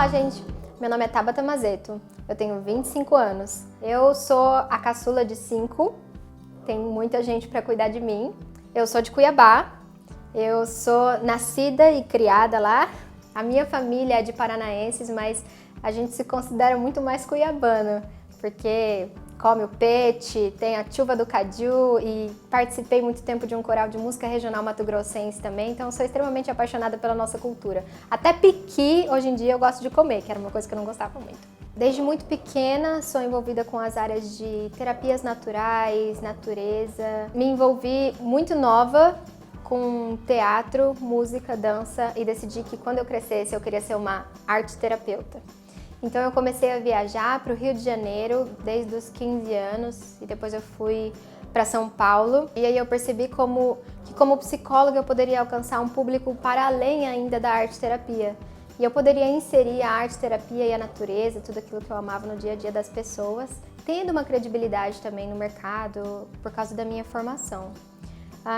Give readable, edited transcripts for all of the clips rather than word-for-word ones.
Olá, gente! Meu nome é Tabata Mazeto, eu tenho 25 anos. Eu sou a caçula de 5, tem muita gente para cuidar de mim. Eu sou de Cuiabá, eu sou nascida e criada lá. A minha família é de paranaenses, mas a gente se considera muito mais cuiabana, porque come o peixe, tem a chuva do caju e participei muito tempo de um coral de música regional mato-grossense também, então sou extremamente apaixonada pela nossa cultura. Até piqui, hoje em dia, eu gosto de comer, que era uma coisa que eu não gostava muito. Desde muito pequena, sou envolvida com as áreas de terapias naturais, natureza. Me envolvi muito nova com teatro, música, dança e decidi que quando eu crescesse eu queria ser uma arte-terapeuta. Então eu comecei a viajar para o Rio de Janeiro desde os 15 anos e depois eu fui para São Paulo. E aí eu percebi que como psicóloga eu poderia alcançar um público para além ainda da arte-terapia. E eu poderia inserir a arte-terapia e a natureza, tudo aquilo que eu amava no dia a dia das pessoas, tendo uma credibilidade também no mercado por causa da minha formação.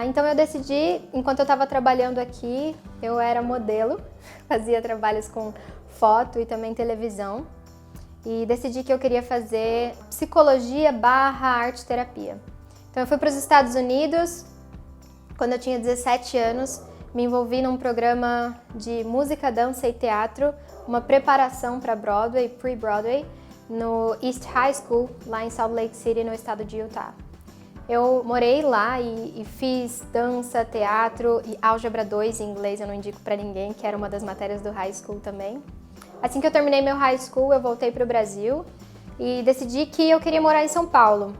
Então eu decidi, enquanto eu estava trabalhando aqui, eu era modelo, fazia trabalhos com foto e também televisão, e decidi que eu queria fazer psicologia / arte-terapia. Então eu fui para os Estados Unidos, quando eu tinha 17 anos, me envolvi num programa de música, dança e teatro, uma preparação para Broadway, pre-Broadway, no East High School, lá em Salt Lake City, no estado de Utah. Eu morei lá e fiz dança, teatro e álgebra 2 em inglês, eu não indico pra ninguém, que era uma das matérias do high school também. Assim que eu terminei meu high school, eu voltei pro Brasil e decidi que eu queria morar em São Paulo.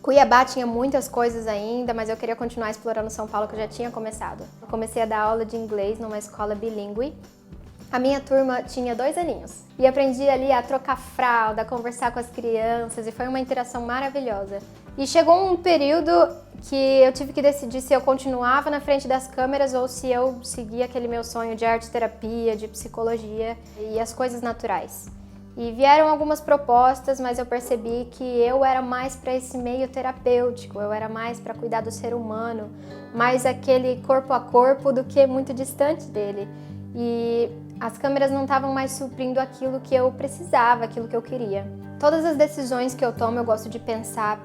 Cuiabá tinha muitas coisas ainda, mas eu queria continuar explorando São Paulo, que eu já tinha começado. Eu comecei a dar aula de inglês numa escola bilíngue. A minha turma tinha 2 aninhos e aprendi ali a trocar fralda, a conversar com as crianças e foi uma interação maravilhosa. E chegou um período que eu tive que decidir se eu continuava na frente das câmeras ou se eu seguia aquele meu sonho de arte-terapia, de psicologia e as coisas naturais. E vieram algumas propostas, mas eu percebi que eu era mais para esse meio terapêutico, eu era mais para cuidar do ser humano, mais aquele corpo a corpo do que muito distante dele. E as câmeras não estavam mais suprindo aquilo que eu precisava, aquilo que eu queria. Todas as decisões que eu tomo, eu gosto de pensar,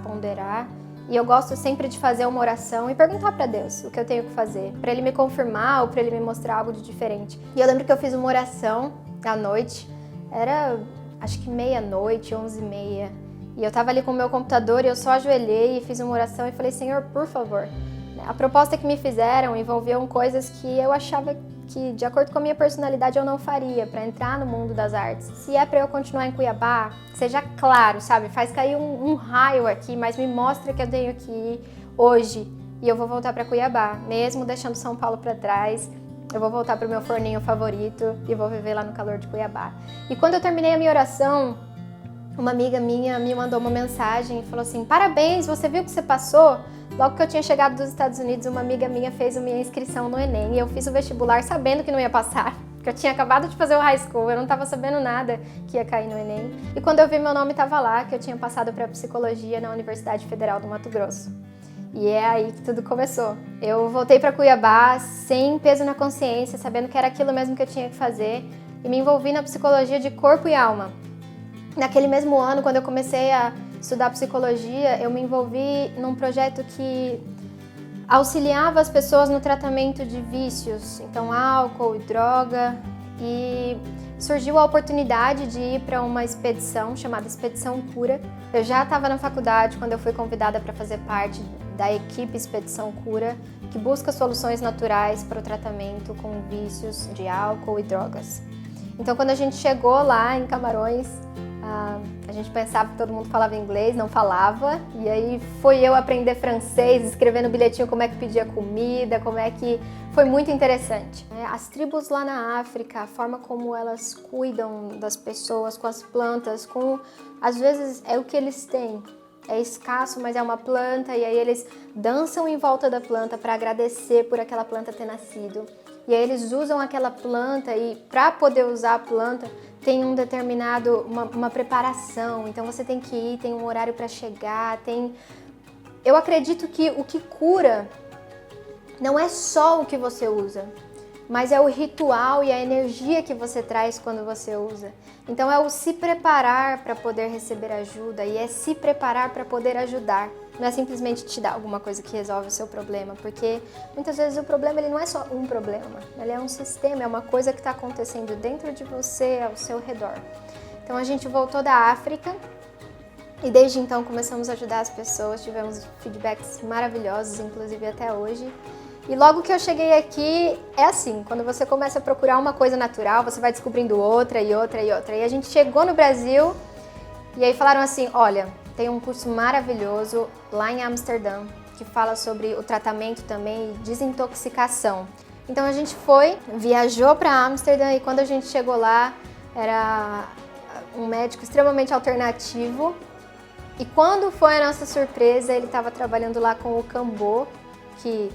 ponderar. E eu gosto sempre de fazer uma oração e perguntar para Deus o que eu tenho que fazer, para Ele me confirmar ou para Ele me mostrar algo de diferente. E eu lembro que eu fiz uma oração à noite, era acho que meia-noite, 11h30. E eu tava ali com o meu computador e eu só ajoelhei e fiz uma oração e falei, Senhor, por favor. A proposta que me fizeram envolviam coisas que eu achava que, de acordo com a minha personalidade, eu não faria para entrar no mundo das artes. Se é para eu continuar em Cuiabá, seja claro, sabe? Faz cair um raio aqui, mas me mostra que eu tenho que ir hoje e eu vou voltar para Cuiabá, mesmo deixando São Paulo para trás. Eu vou voltar para o meu forninho favorito e vou viver lá no calor de Cuiabá. E quando eu terminei a minha oração, uma amiga minha me mandou uma mensagem e falou assim, parabéns, você viu o que você passou? Logo que eu tinha chegado dos Estados Unidos, uma amiga minha fez a minha inscrição no Enem e eu fiz o vestibular sabendo que não ia passar, porque eu tinha acabado de fazer o high school, eu não estava sabendo nada que ia cair no Enem. E quando eu vi, meu nome estava lá, que eu tinha passado para psicologia na Universidade Federal do Mato Grosso. E é aí que tudo começou. Eu voltei para Cuiabá sem peso na consciência, sabendo que era aquilo mesmo que eu tinha que fazer e me envolvi na psicologia de corpo e alma. Naquele mesmo ano, quando eu comecei a estudar psicologia, eu me envolvi num projeto que auxiliava as pessoas no tratamento de vícios, então álcool e droga, e surgiu a oportunidade de ir para uma expedição chamada Expedição Cura. Eu já estava na faculdade quando eu fui convidada para fazer parte da equipe Expedição Cura, que busca soluções naturais para o tratamento com vícios de álcool e drogas. Então, quando a gente chegou lá em Camarões, a gente pensava que todo mundo falava inglês, não falava, e aí foi eu aprender francês, escrevendo bilhetinho como é que pedia comida, como é que... Foi muito interessante. As tribos lá na África, a forma como elas cuidam das pessoas, com as plantas, às vezes é o que eles têm. É escasso, mas é uma planta, e aí eles dançam em volta da planta para agradecer por aquela planta ter nascido. E aí eles usam aquela planta e para poder usar a planta tem um determinado, uma preparação, então você tem que ir, tem um horário para chegar, Eu acredito que o que cura não é só o que você usa, mas é o ritual e a energia que você traz quando você usa. Então é o se preparar para poder receber ajuda e é se preparar para poder ajudar. Não é simplesmente te dar alguma coisa que resolve o seu problema, porque muitas vezes o problema ele não é só um problema, ele é um sistema, é uma coisa que está acontecendo dentro de você, ao seu redor. Então a gente voltou da África e desde então começamos a ajudar as pessoas, tivemos feedbacks maravilhosos, inclusive até hoje. E logo que eu cheguei aqui, é assim, quando você começa a procurar uma coisa natural, você vai descobrindo outra e outra e outra. E a gente chegou no Brasil e aí falaram assim, olha, tem um curso maravilhoso lá em Amsterdã, que fala sobre o tratamento também e desintoxicação. Então a gente foi, viajou para Amsterdã e quando a gente chegou lá, era um médico extremamente alternativo. E quando foi a nossa surpresa, ele estava trabalhando lá com o cambô, que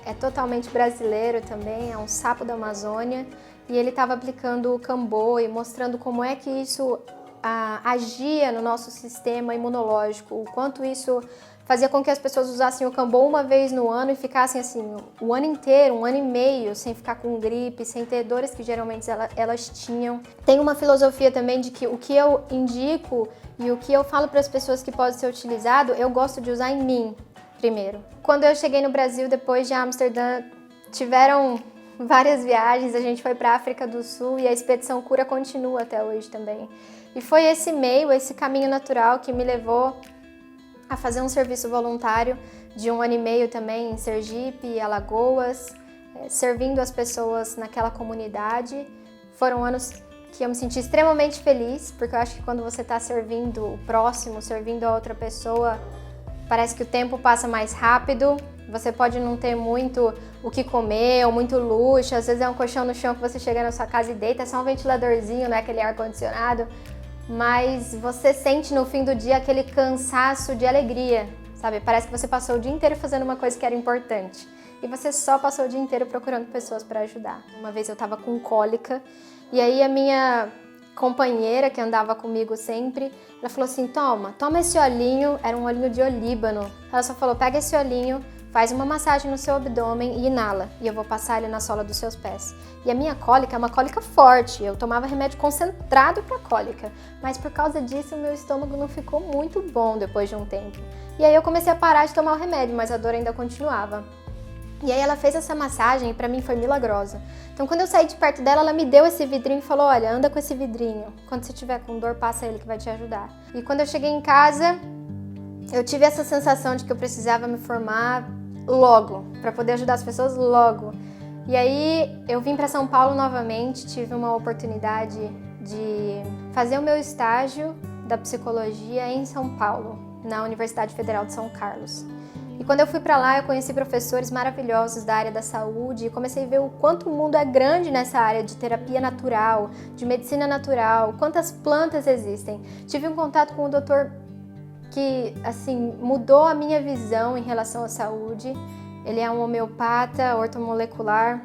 é totalmente brasileiro também, é um sapo da Amazônia. E ele estava aplicando o cambô e mostrando como é que isso agia no nosso sistema imunológico, o quanto isso fazia com que as pessoas usassem o cambô uma vez no ano e ficassem assim o ano inteiro, um ano e meio, sem ficar com gripe, sem ter dores que geralmente elas tinham. Tem uma filosofia também de que o que eu indico e o que eu falo para as pessoas que pode ser utilizado, eu gosto de usar em mim primeiro. Quando eu cheguei no Brasil, depois de Amsterdã, tiveram várias viagens, a gente foi para a África do Sul e a Expedição Cura continua até hoje também. E foi esse meio, esse caminho natural que me levou a fazer um serviço voluntário de 1 ano e meio também em Sergipe e Alagoas, servindo as pessoas naquela comunidade. Foram anos que eu me senti extremamente feliz, porque eu acho que quando você está servindo o próximo, servindo a outra pessoa, parece que o tempo passa mais rápido. Você pode não ter muito o que comer ou muito luxo, às vezes é um colchão no chão que você chega na sua casa e deita, é só um ventiladorzinho, não é aquele ar-condicionado, mas você sente no fim do dia aquele cansaço de alegria, sabe? Parece que você passou o dia inteiro fazendo uma coisa que era importante e você só passou o dia inteiro procurando pessoas para ajudar. Uma vez eu estava com cólica e aí a minha companheira que andava comigo sempre, ela falou assim, toma esse olhinho, era um olhinho de olíbano. Ela só falou, pega esse olhinho, faz uma massagem no seu abdômen e inala, e eu vou passar ele na sola dos seus pés. E a minha cólica é uma cólica forte, eu tomava remédio concentrado para cólica, mas por causa disso o meu estômago não ficou muito bom depois de um tempo. E aí eu comecei a parar de tomar o remédio, mas a dor ainda continuava. E aí ela fez essa massagem e pra mim foi milagrosa. Então quando eu saí de perto dela, ela me deu esse vidrinho e falou, olha, anda com esse vidrinho. Quando você tiver com dor, passa ele que vai te ajudar. E quando eu cheguei em casa, eu tive essa sensação de que eu precisava me formar logo, pra poder ajudar as pessoas logo. E aí eu vim pra São Paulo novamente, tive uma oportunidade de fazer o meu estágio da psicologia em São Paulo, na Universidade Federal de São Carlos. E quando eu fui para lá, eu conheci professores maravilhosos da área da saúde e comecei a ver o quanto o mundo é grande nessa área de terapia natural, de medicina natural, quantas plantas existem. Tive um contato com um doutor que, assim, mudou a minha visão em relação à saúde. Ele é um homeopata, ortomolecular.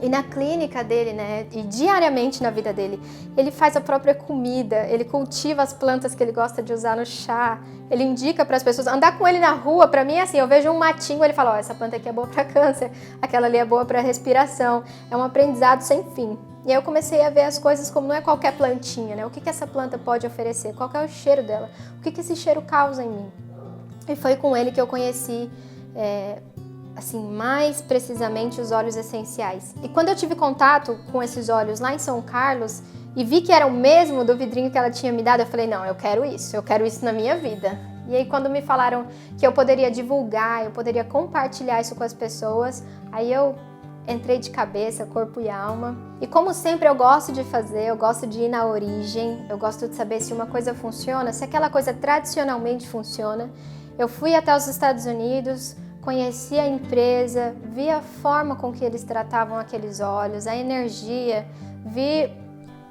E na clínica dele, né, e diariamente na vida dele, ele faz a própria comida, ele cultiva as plantas que ele gosta de usar no chá, ele indica para as pessoas, andar com ele na rua, para mim é assim, eu vejo um matinho, ele fala, ó, essa planta aqui é boa para câncer, aquela ali é boa para respiração, é um aprendizado sem fim. E aí eu comecei a ver as coisas como não é qualquer plantinha, né, o que essa planta pode oferecer, qual que é o cheiro dela, o que esse cheiro causa em mim. E foi com ele que eu conheci assim, mais precisamente os óleos essenciais. E quando eu tive contato com esses óleos lá em São Carlos e vi que era o mesmo do vidrinho que ela tinha me dado, eu falei, não, eu quero isso na minha vida. E aí quando me falaram que eu poderia divulgar, eu poderia compartilhar isso com as pessoas, aí eu entrei de cabeça, corpo e alma. E como sempre eu gosto de fazer, eu gosto de ir na origem, eu gosto de saber se uma coisa funciona, se aquela coisa tradicionalmente funciona. Eu fui até os Estados Unidos, conheci a empresa, vi a forma com que eles tratavam aqueles óleos, a energia, vi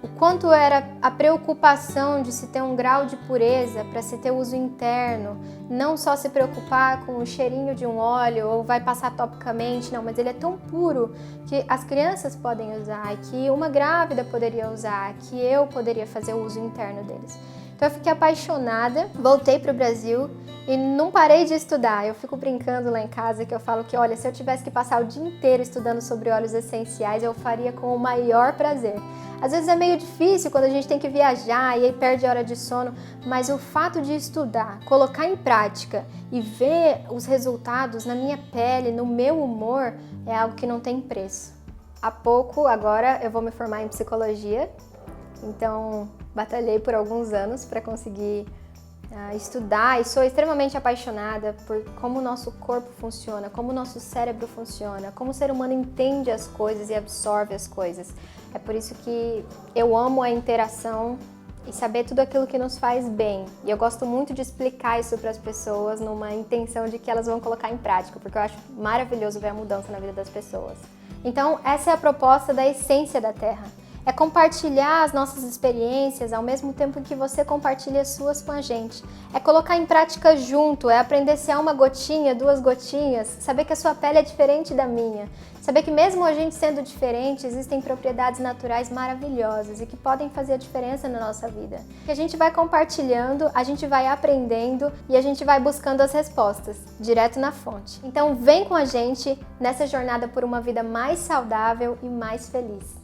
o quanto era a preocupação de se ter um grau de pureza para se ter uso interno, não só se preocupar com o cheirinho de um óleo ou vai passar topicamente, não, mas ele é tão puro que as crianças podem usar, que uma grávida poderia usar, que eu poderia fazer o uso interno deles. Então eu fiquei apaixonada, voltei para o Brasil e não parei de estudar. Eu fico brincando lá em casa que eu falo que, olha, se eu tivesse que passar o dia inteiro estudando sobre óleos essenciais, eu faria com o maior prazer. Às vezes é meio difícil quando a gente tem que viajar e aí perde a hora de sono, mas o fato de estudar, colocar em prática e ver os resultados na minha pele, no meu humor, é algo que não tem preço. Há pouco, agora, eu vou me formar em psicologia, então batalhei por alguns anos para conseguir estudar e sou extremamente apaixonada por como o nosso corpo funciona, como o nosso cérebro funciona, como o ser humano entende as coisas e absorve as coisas. É por isso que eu amo a interação e saber tudo aquilo que nos faz bem. E eu gosto muito de explicar isso para as pessoas numa intenção de que elas vão colocar em prática, porque eu acho maravilhoso ver a mudança na vida das pessoas. Então, essa é a proposta da Essência da Terra. É compartilhar as nossas experiências ao mesmo tempo que você compartilha as suas com a gente. É colocar em prática junto, é aprender se há uma gotinha, 2 gotinhas, saber que a sua pele é diferente da minha. Saber que mesmo a gente sendo diferente, existem propriedades naturais maravilhosas e que podem fazer a diferença na nossa vida. Que a gente vai compartilhando, a gente vai aprendendo e a gente vai buscando as respostas, direto na fonte. Então vem com a gente nessa jornada por uma vida mais saudável e mais feliz.